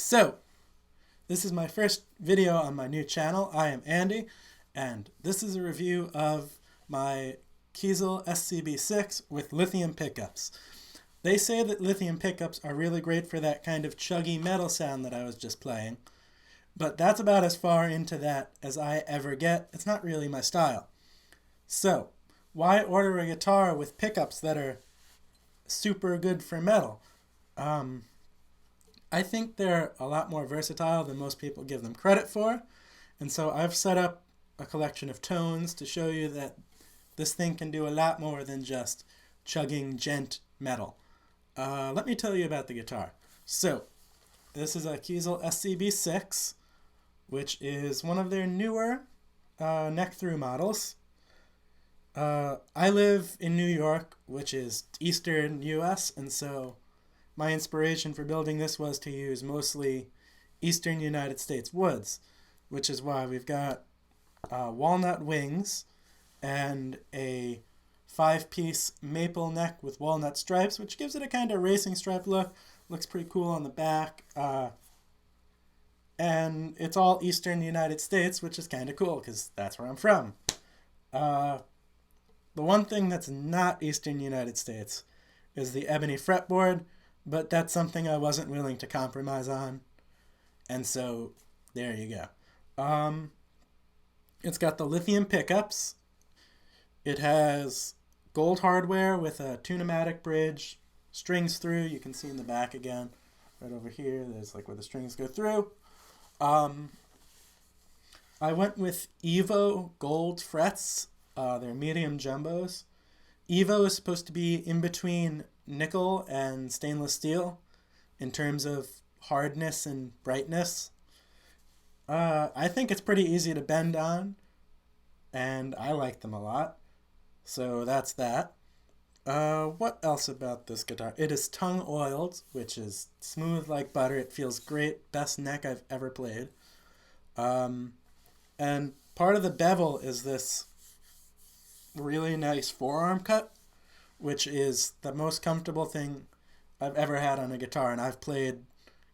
So, this is my first video on my new channel. I am Andy, and this is a review of my Kiesel SCB6 with lithium pickups. They say that lithium pickups are really great for that kind of chuggy metal sound that I was just playing, but that's about as far into that as I ever get. It's not really my style. So, why order a guitar with pickups that are super good for metal? I think they're a lot more versatile than most people give them credit for, and so I've set up a collection of tones to show you that this thing can do a lot more than just chugging gent metal. Let me tell you about the guitar. So, this is a Kiesel SCB6, which is one of their newer neck-through models. I live in New York, which is eastern US, and so my inspiration for building this was to use mostly eastern United States woods, which is why we've got walnut wings and a 5-piece maple neck with walnut stripes, which gives it a kind of racing stripe look. Looks pretty cool on the back. And it's all eastern United States, which is kind of cool because that's where I'm from. The one thing that's not eastern United States is the ebony fretboard, but that's something I wasn't willing to compromise on. And so, there you go. It's got the lithium pickups. It has gold hardware with a tunematic bridge, strings through. You can see in the back again, right over here. There's like where the strings go through. I went with Evo gold frets. They're medium jumbos. Evo is supposed to be in between nickel and stainless steel in terms of hardness and brightness. I think it's pretty easy to bend on, and I like them a lot. So that's that. What else about this guitar? It is tongue oiled, which is smooth like butter. It feels great. Best neck I've ever played. And part of the bevel is this really nice forearm cut, which is the most comfortable thing I've ever had on a guitar, and I've played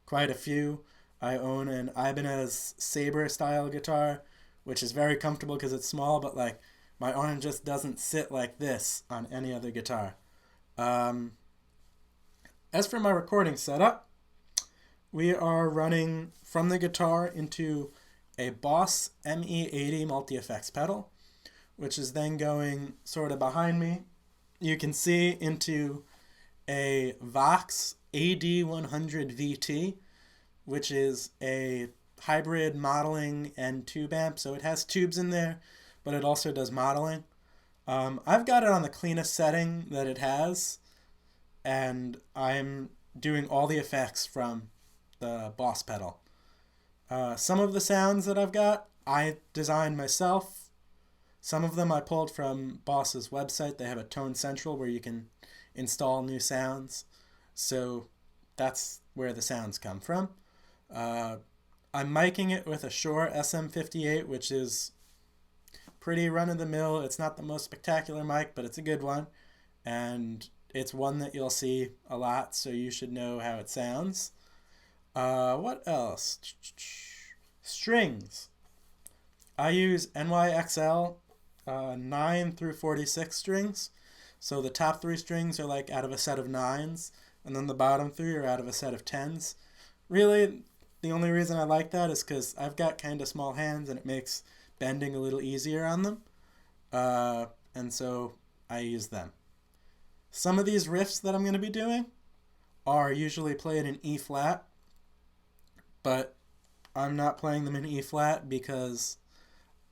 quite a few. I own an Ibanez Sabre style guitar, which is very comfortable because it's small, but like my arm just doesn't sit like this on any other guitar. As for my recording setup, we are running from the guitar into a Boss ME80 multi-effects pedal, which is then going sort of behind me. You can see into a Vox AD100 VT, which is a hybrid modeling and tube amp. So it has tubes in there, but it also does modeling. I've got it on the cleanest setting that it has, and I'm doing all the effects from the Boss pedal. Some of the sounds that I've got, I designed myself. Some of them I pulled from Boss's website. They have a Tone Central where you can install new sounds. So that's where the sounds come from. I'm miking it with a Shure SM58, which is pretty run-of-the-mill. It's not the most spectacular mic, but it's a good one. And it's one that you'll see a lot, so you should know how it sounds. What else? Strings. I use NYXL 9 through 46 strings. So the top 3 strings are like out of a set of 9s, and then the bottom 3 are out of a set of 10s. Really, the only reason I like that is because I've got kind of small hands and it makes bending a little easier on them. And so I use them. Some of these riffs that I'm going to be doing are usually played in E flat, but I'm not playing them in E flat because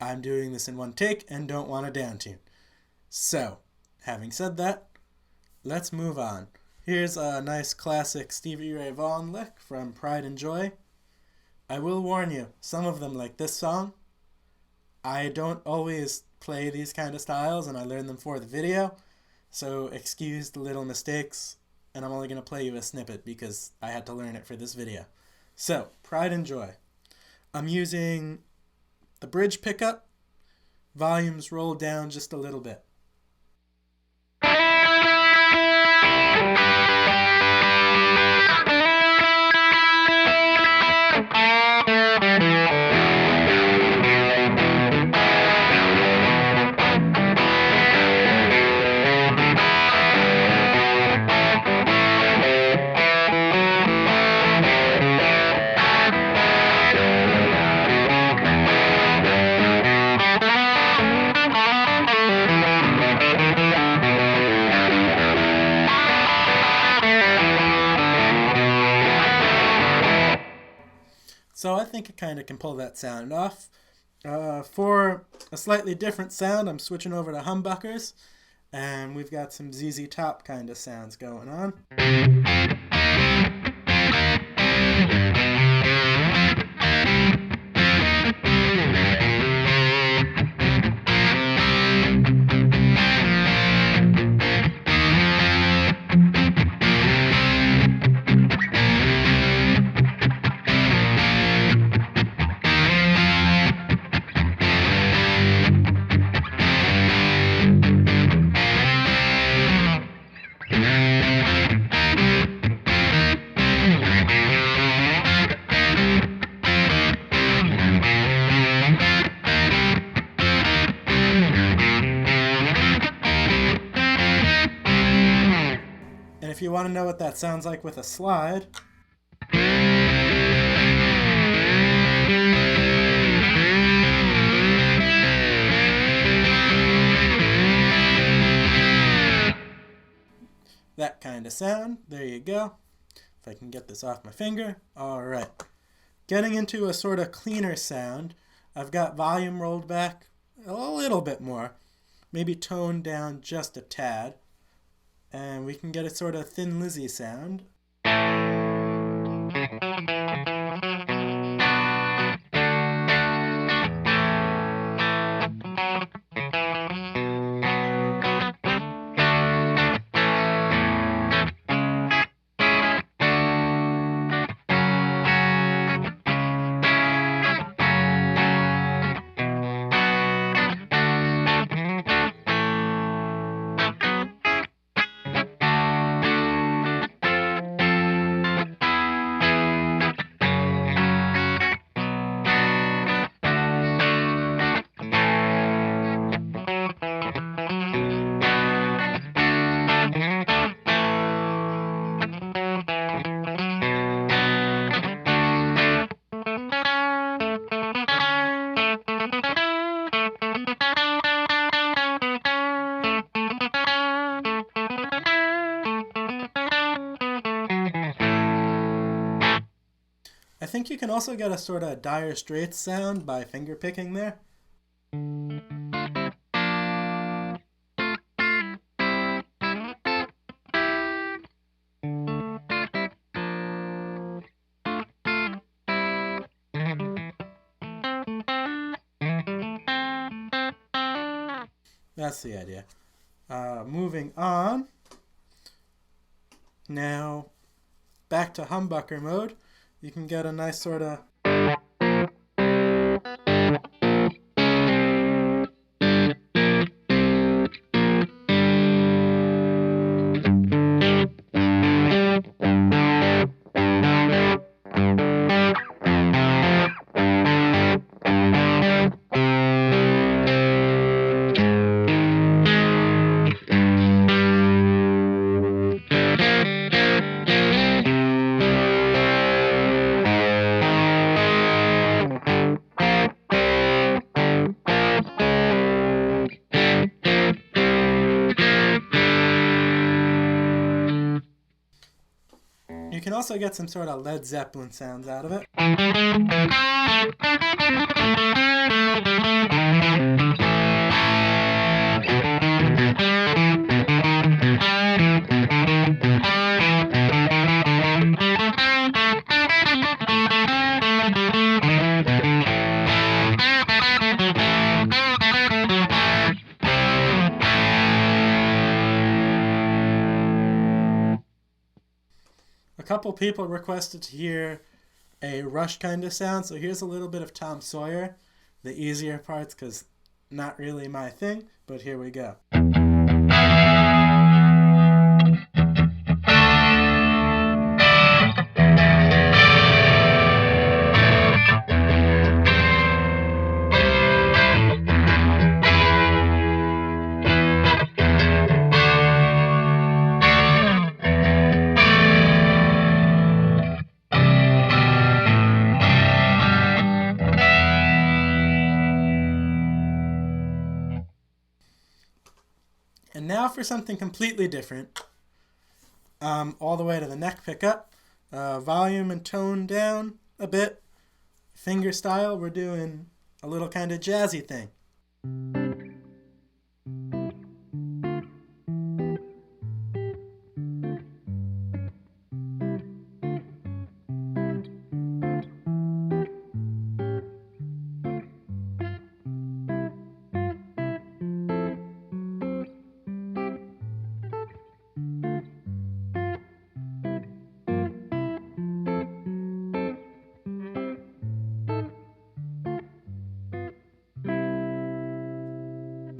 I'm doing this in one take and don't want a down tune. So, having said that, let's move on. Here's a nice classic Stevie Ray Vaughan lick from Pride and Joy. I will warn you, some of them, like this song, I don't always play these kind of styles, and I learned them for the video, so excuse the little mistakes, and I'm only going to play you a snippet because I had to learn it for this video. So, Pride and Joy. I'm using the bridge pickup, volumes rolled down just a little bit. So I think it kind of can pull that sound off. For a slightly different sound, I'm switching over to humbuckers, and we've got some ZZ Top kind of sounds going on. And if you want to know what that sounds like with a slide, that kind of sound, there you go. If I can get this off my finger. Alright. Getting into a sort of cleaner sound, I've got volume rolled back a little bit more, maybe toned down just a tad, and we can get a sort of Thin Lizzy sound. I think you can also get a sort of Dire Straits sound by finger picking there. That's the idea. Moving on. Now, back to humbucker mode. You can get a nice sort of you can also get some sort of Led Zeppelin sounds out of it. A couple people requested to hear a Rush kind of sound, so here's a little bit of Tom Sawyer, the easier parts because not really my thing, but here we go. And now for something completely different, all the way to the neck pickup, volume and tone down a bit, finger style, we're doing a little kind of jazzy thing.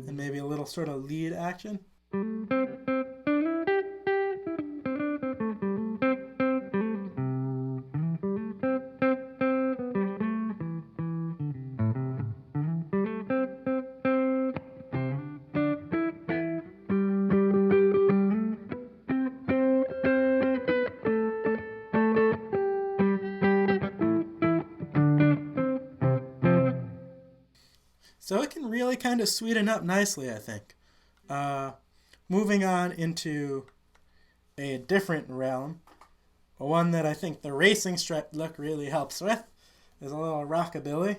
And maybe a little sort of lead action. So it can really kind of sweeten up nicely, I think. Moving on into a different realm, one that I think the racing strip look really helps with, is a little rockabilly.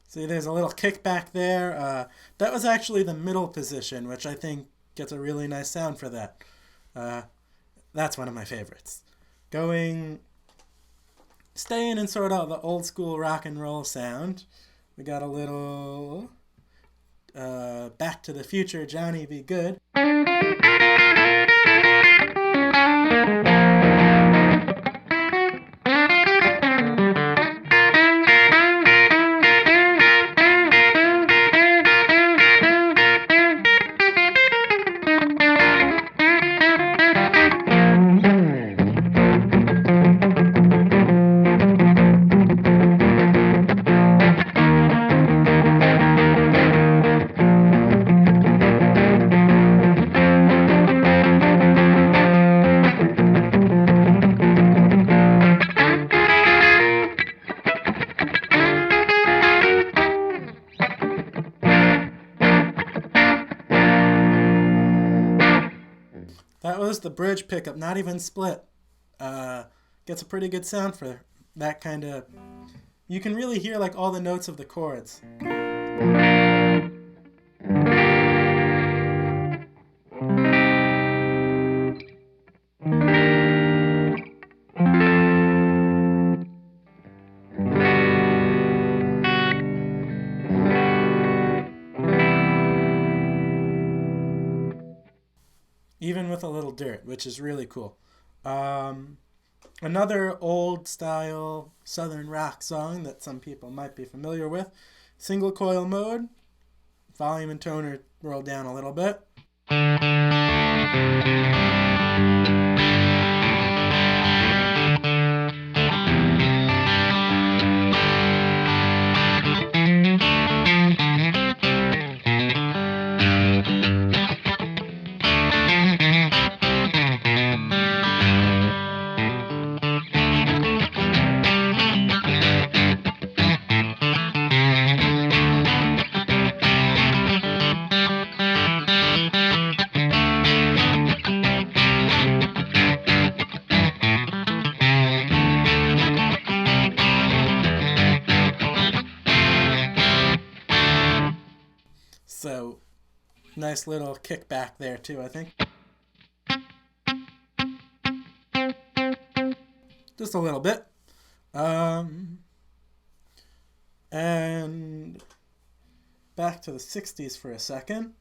See, there's a little kickback there. That was actually the middle position, which I think gets a really nice sound for that. That's one of my favorites. Staying in sort of the old school rock and roll sound, we got a little Back to the Future, Johnny Be Good. That was the bridge pickup, not even split. Gets a pretty good sound for that kind of... You can really hear like all the notes of the chords. Even with a little dirt, which is really cool. Another old style southern rock song that some people might be familiar with, single coil mode, volume and tone are rolled down a little bit. Nice little kickback there too, I think. Just a little bit. And back to the 60s for a second.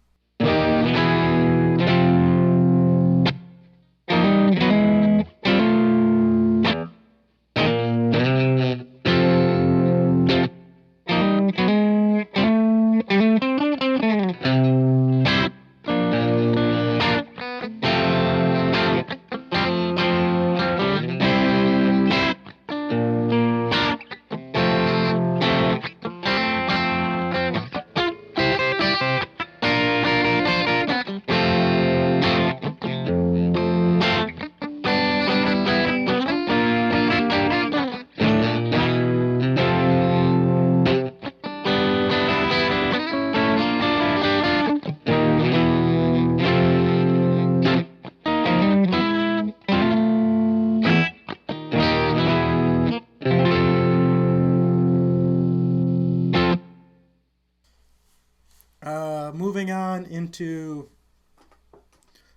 Moving on into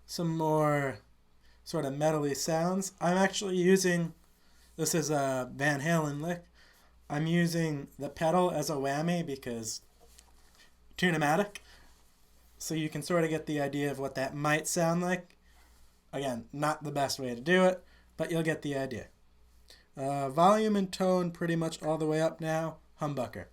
some more sort of metally sounds. I'm actually using, this is a Van Halen lick. I'm using the pedal as a whammy because tune-o-matic. So you can sort of get the idea of what that might sound like. Again, not the best way to do it, but you'll get the idea. Volume and tone pretty much all the way up now. Humbucker.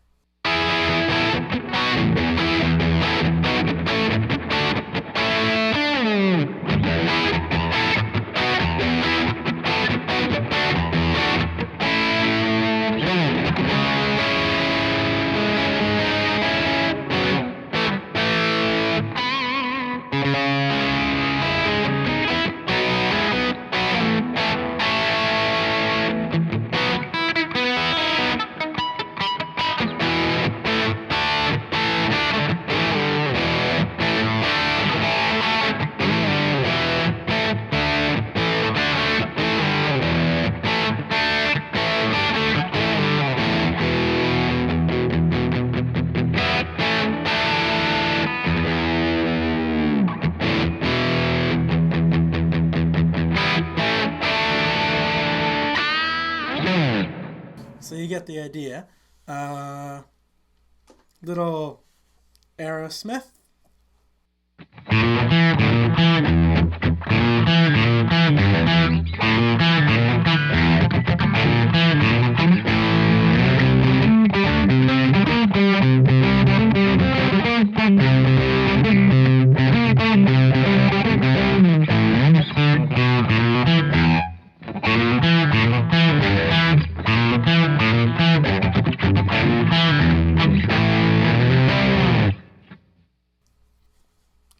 So you get the idea. Little Aerosmith.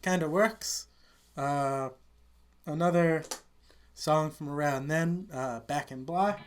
Kind of works. Another song from around then, Back in Black.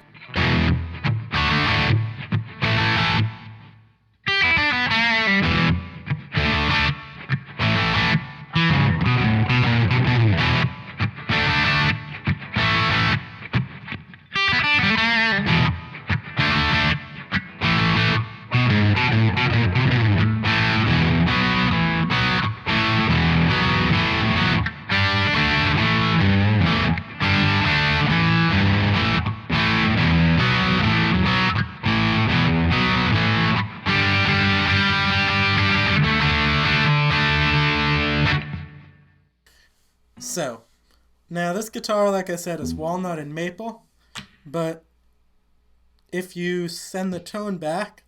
So, now this guitar, like I said, is walnut and maple, but if you send the tone back,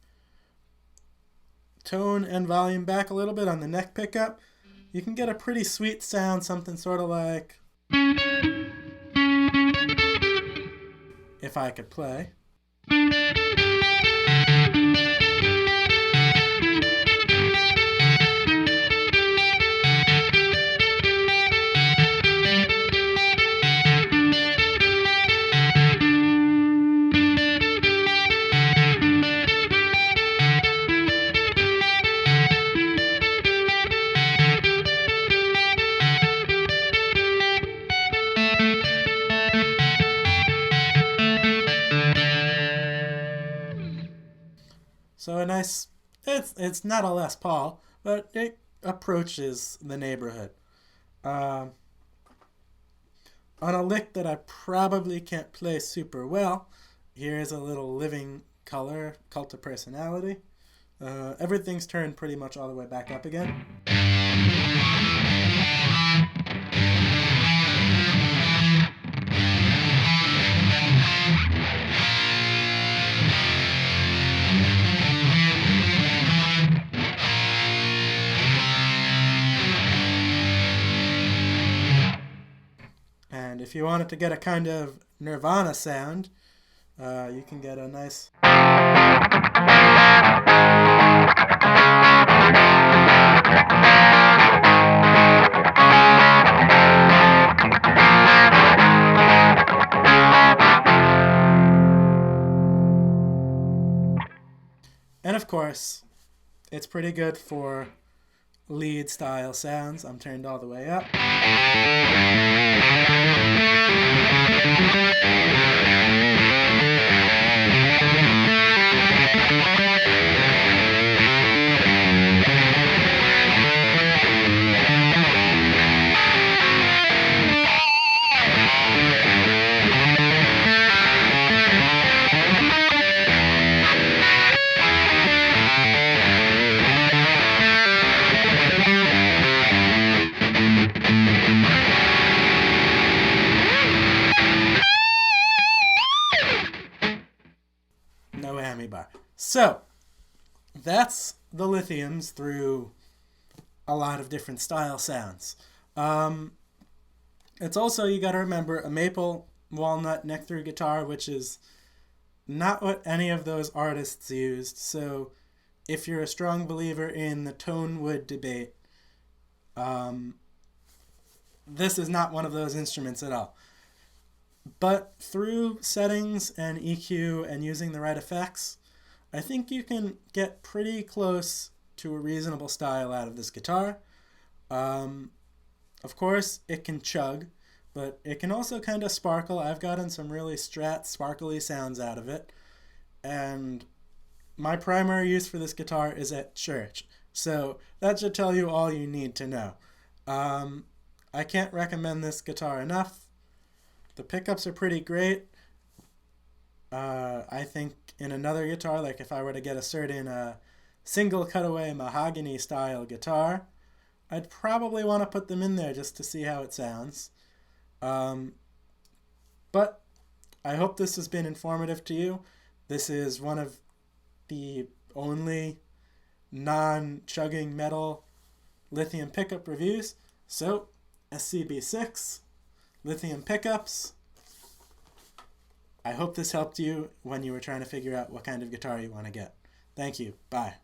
tone and volume back a little bit on the neck pickup, you can get a pretty sweet sound, something sort of like, if I could play. So a nice, it's not a Les Paul, but approaches the neighborhood. On a lick that I probably can't play super well, here's a little living color, Cult of Personality. Everything's turned pretty much all the way back up again. And if you wanted to get a kind of Nirvana sound, you can get a nice... And of course, it's pretty good for lead style sounds. I'm turned all the way up. No whammy bar. So, that's the lithiums through a lot of different style sounds. It's also, you got to remember, a maple walnut neck through guitar, which is not what any of those artists used. So, if you're a strong believer in the tone wood debate, this is not one of those instruments at all. But through settings and EQ and using the right effects, I think you can get pretty close to a reasonable style out of this guitar. Of course, it can chug, but it can also kind of sparkle. I've gotten some really Strat sparkly sounds out of it. And my primary use for this guitar is at church. So that should tell you all you need to know. I can't recommend this guitar enough. The pickups are pretty great. I think in another guitar, like if I were to get a certain single cutaway mahogany style guitar, I'd probably want to put them in there just to see how it sounds. But I hope this has been informative to you. This is one of the only non-chugging metal lithium pickup reviews. So, SCB6 lithium pickups. I hope this helped you when you were trying to figure out what kind of guitar you want to get. Thank you. Bye.